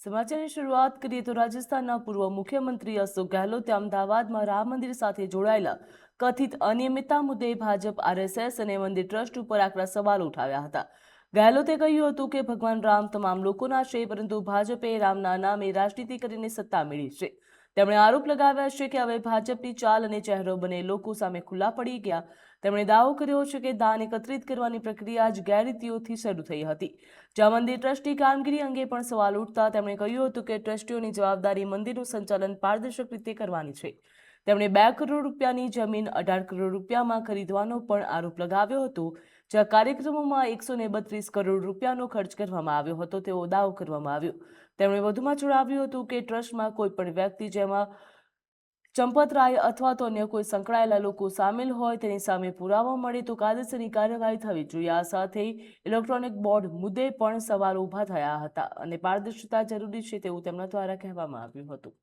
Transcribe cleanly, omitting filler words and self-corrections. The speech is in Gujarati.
સમાચારની શરૂઆત કરીએ તો રાજસ્થાનના પૂર્વ મુખ્યમંત્રી અશોક ગેહલોતે અમદાવાદમાં રામ મંદિર સાથે જોડાયેલા કથિત અનિયમિતતા મુદ્દે ભાજપ, આરએસએસ અને મંદિર ટ્રસ્ટ ઉપર આકરા સવાલો ઉઠાવ્યા હતા। ગેહલોતે કહ્યું હતું કે ભગવાન રામ તમામ લોકોના છે, પરંતુ ભાજપે રામના નામે રાજનીતિ કરીને સત્તા મેળવી છે। તેમણે આરોપ લગાવ્યા છે કે હવે ભાજપની ચાલ અને ચહેરો બંને લોકો સામે ખુલ્લા પડી ગયા। તેમણે દાવો કર્યો છે કે દાન એકત્રિત કરવાની પ્રક્રિયા જ ગેરરીતિઓથી શરૂ થઈ હતી, જ્યાં મંદિર ટ્રસ્ટની કામગીરી અંગે પણ સવાલ ઉઠતા તેમણે કહ્યું હતું કે ટ્રસ્ટીઓની જવાબદારી મંદિરનું સંચાલન પારદર્શક રીતે કરવાની છે। તેમણે 2 કરોડ રૂપિયાની જમીન 18 કરોડ રૂપિયામાં ખરીદવાનો પણ આરોપ લગાવ્યો હતો, જ્યાં કાર્યક્રમોમાં 132 કરોડ રૂપિયાનો ખર્ચ કરવામાં આવ્યો હતો તેવો દાવો કરવામાં આવ્યો। તેમણે વધુમાં જણાવ્યું હતું કે ટ્રસ્ટમાં કોઈ પણ વ્યક્તિ, જેમાં ચંપત રાય અથવા તો અન્ય કોઈ સંકળાયેલા લોકો સામેલ હોય, તેની સામે પુરાવા મળે તો કાયદેસરની કાર્યવાહી થવી જોઈએ। આ સાથે ઇલેક્ટ્રોનિક બોર્ડ મુદ્દે પણ સવાલો ઊભા થયા હતા અને પારદર્શિતા જરૂરી છે તેવું તેમના દ્વારા કહેવામાં આવ્યું હતું।